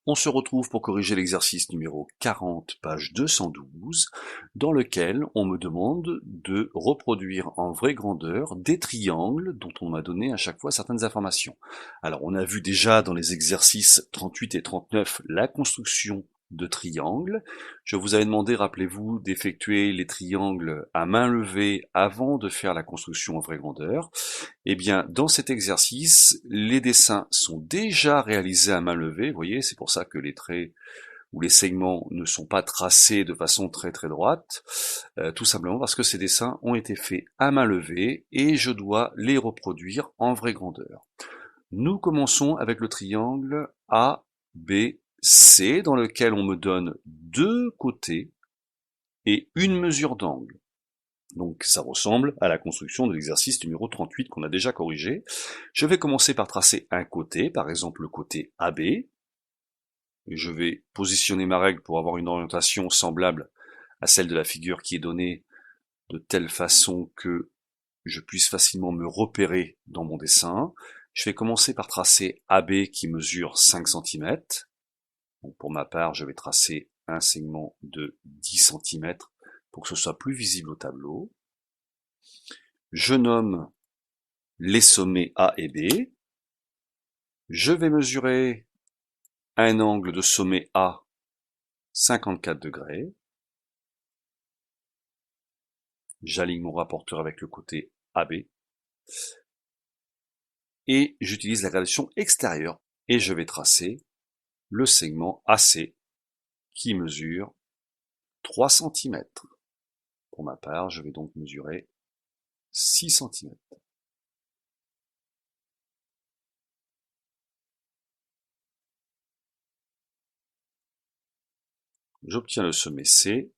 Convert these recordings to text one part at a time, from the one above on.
On se retrouve pour corriger l'exercice numéro 40, page 212, dans lequel on me demande de reproduire en vraie grandeur des triangles dont on m'a donné à chaque fois certaines informations. Alors on a vu déjà dans les exercices 38 et 39 la construction de triangles. Je vous avais demandé, rappelez-vous, d'effectuer les triangles à main levée avant de faire la construction en vraie grandeur. Eh bien, dans cet exercice, les dessins sont déjà réalisés à main levée. Vous voyez, c'est pour ça que les traits ou les segments ne sont pas tracés de façon très droite, tout simplement parce que ces dessins ont été faits à main levée et je dois les reproduire en vraie grandeur. Nous commençons avec le triangle ABC, dans lequel on me donne deux côtés et une mesure d'angle. Donc ça ressemble à la construction de l'exercice numéro 38 qu'on a déjà corrigé. Je vais commencer par tracer un côté, par exemple le côté AB. Et je vais positionner ma règle pour avoir une orientation semblable à celle de la figure qui est donnée, de telle façon que je puisse facilement me repérer dans mon dessin. Je vais commencer par tracer AB qui mesure 5 cm. Donc pour ma part, je vais tracer un segment de 10 cm pour que ce soit plus visible au tableau. Je nomme les sommets A et B. Je vais mesurer un angle de sommet A 54 degrés. J'aligne mon rapporteur avec le côté AB. Et j'utilise la gradation extérieure et je vais tracer le segment AC qui mesure 3 cm. Pour ma part, je vais donc mesurer 6 cm. J'obtiens le sommet C.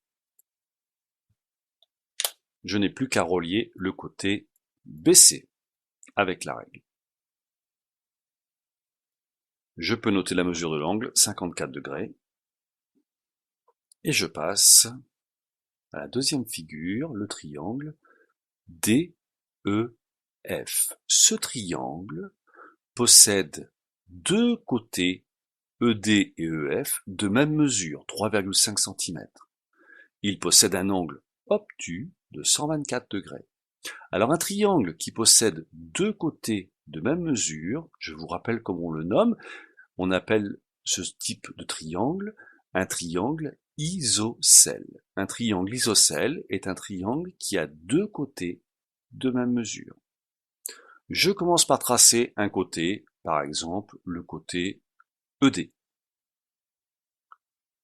Je n'ai plus qu'à relier le côté BC avec la règle. Je peux noter la mesure de l'angle, 54 degrés. Et je passe à la deuxième figure, le triangle DEF. Ce triangle possède deux côtés ED et EF de même mesure, 3,5 cm. Il possède un angle obtus de 124 degrés. Alors un triangle qui possède deux côtés de même mesure, je vous rappelle comment on le nomme, on appelle ce type de triangle un triangle isocèle. Un triangle isocèle est un triangle qui a deux côtés de même mesure. Je commence par tracer un côté, par exemple le côté ED.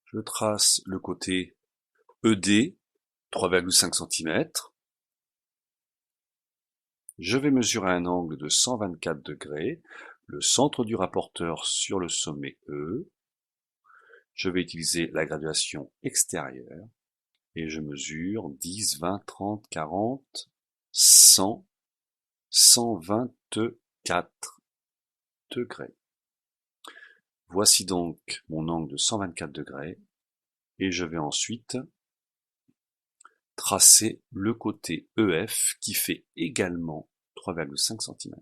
Je trace le côté ED, 3,5 cm. Je vais mesurer un angle de 124 degrés, le centre du rapporteur sur le sommet E. Je vais utiliser la graduation extérieure et je mesure 10, 20, 30, 40, 100, 124 degrés. Voici donc mon angle de 124 degrés et je vais ensuite tracer le côté EF qui fait également 3,5 cm.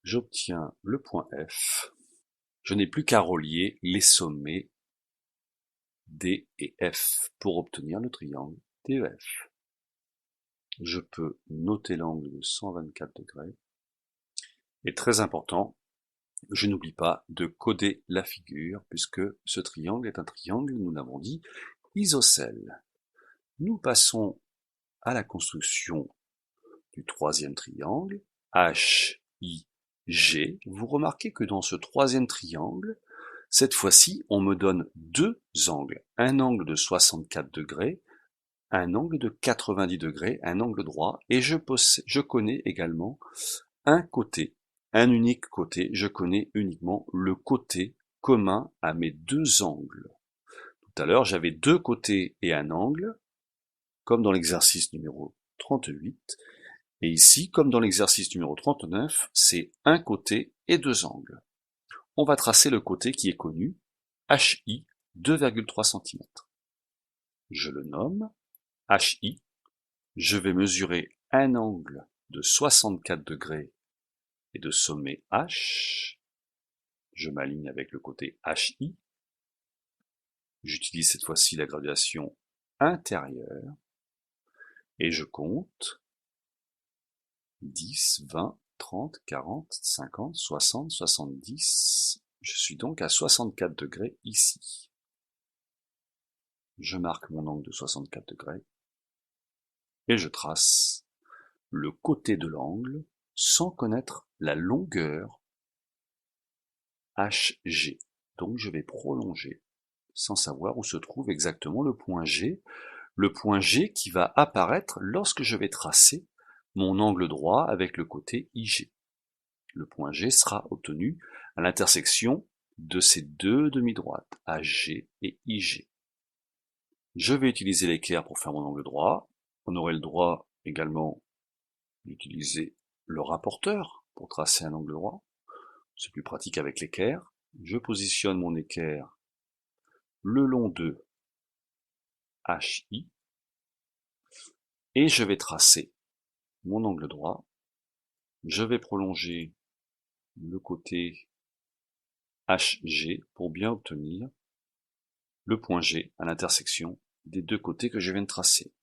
J'obtiens le point F. Je n'ai plus qu'à relier les sommets D et F pour obtenir le triangle DEF. Je peux noter l'angle de 124 degrés. Et très important, je n'oublie pas de coder la figure puisque ce triangle est un triangle, nous l'avons dit, isocèle. Nous passons à la construction du troisième triangle, HIG. Vous remarquez que dans ce troisième triangle, cette fois-ci, on me donne deux angles. Un angle de 64 degrés, un angle de 90 degrés, un angle droit, et je connais également un côté, un unique côté. Je connais uniquement le côté commun à mes deux angles. Tout à l'heure, j'avais deux côtés et un angle, comme dans l'exercice numéro 38. Et ici, comme dans l'exercice numéro 39, c'est un côté et deux angles. On va tracer le côté qui est connu, HI, 2,3 cm. Je le nomme HI. Je vais mesurer un angle de 64 degrés et de sommet H. Je m'aligne avec le côté HI. J'utilise cette fois-ci la graduation intérieure et je compte 10, 20, 30, 40, 50, 60, 70. Je suis donc à 64 degrés ici. Je marque mon angle de 64 degrés et je trace le côté de l'angle sans connaître la longueur HG. Donc je vais prolonger sans savoir où se trouve exactement le point G qui va apparaître lorsque je vais tracer mon angle droit avec le côté IG. Le point G sera obtenu à l'intersection de ces deux demi-droites, AG et IG. Je vais utiliser l'équerre pour faire mon angle droit. On aurait le droit également d'utiliser le rapporteur pour tracer un angle droit. C'est plus pratique avec l'équerre. Je positionne mon équerre le long de HI et je vais tracer mon angle droit. Je vais prolonger le côté HG pour bien obtenir le point G à l'intersection des deux côtés que je viens de tracer.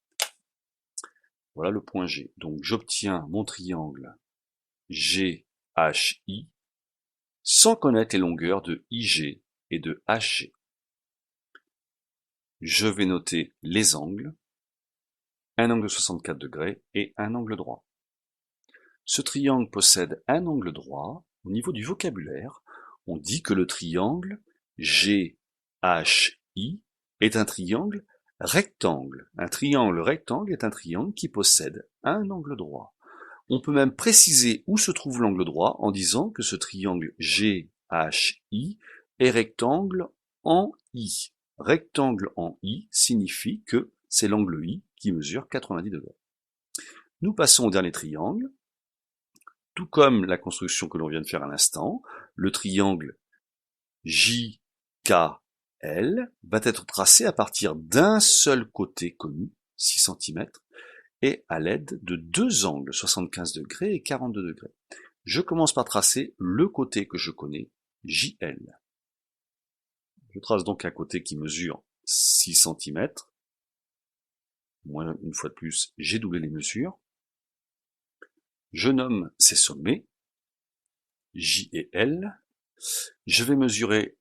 Voilà le point G. Donc j'obtiens mon triangle GHI sans connaître les longueurs de IG et de HG. Je vais noter les angles, un angle de 64 degrés et un angle droit. Ce triangle possède un angle droit. Au niveau du vocabulaire, on dit que le triangle GHI est un triangle rectangle. Un triangle rectangle est un triangle qui possède un angle droit. On peut même préciser où se trouve l'angle droit en disant que ce triangle GHI est rectangle en I. Rectangle en I signifie que c'est l'angle I qui mesure 90 degrés. Nous passons au dernier triangle. Tout comme la construction que l'on vient de faire à l'instant, le triangle JKL va être tracé à partir d'un seul côté connu, 6 cm, et à l'aide de deux angles, 75 degrés et 42 degrés. Je commence par tracer le côté que je connais, JL. Je trace donc un côté qui mesure 6 cm. Moi, une fois de plus, j'ai doublé les mesures. Je nomme ces sommets, J et L. Je vais mesurer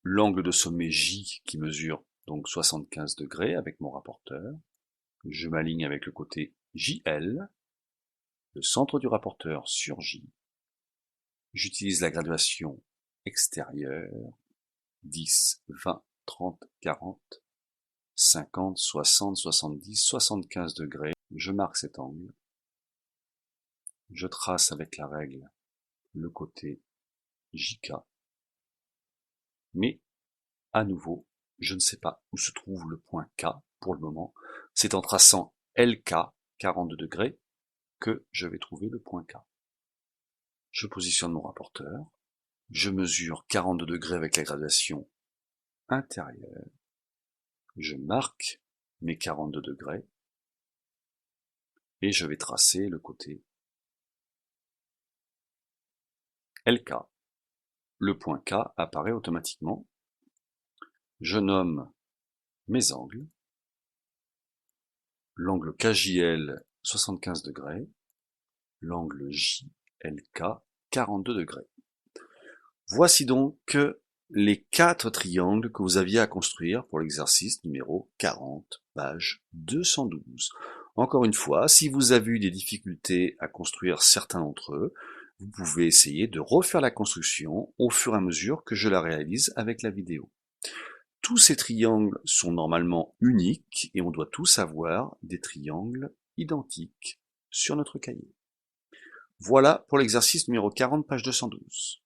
l'angle de sommet J qui mesure donc 75 degrés avec mon rapporteur. Je m'aligne avec le côté JL, le centre du rapporteur sur J. J'utilise la graduation extérieure, 10, 20, 30, 40, 50, 60, 70, 75 degrés. Je marque cet angle. Je trace avec la règle le côté JK. Mais, à nouveau, je ne sais pas où se trouve le point K pour le moment. C'est en traçant LK, 42 degrés, que je vais trouver le point K. Je positionne mon rapporteur. Je mesure 42 degrés avec la graduation intérieure. Je marque mes 42 degrés. Et je vais tracer le côté LK. Le point K apparaît automatiquement. Je nomme mes angles. L'angle KJL 75 degrés. L'angle JLK 42 degrés. Voici donc les 4 triangles que vous aviez à construire pour l'exercice numéro 40, page 212. Encore une fois, si vous avez eu des difficultés à construire certains d'entre eux, vous pouvez essayer de refaire la construction au fur et à mesure que je la réalise avec la vidéo. Tous ces triangles sont normalement uniques et on doit tous avoir des triangles identiques sur notre cahier. Voilà pour l'exercice numéro 40, page 212.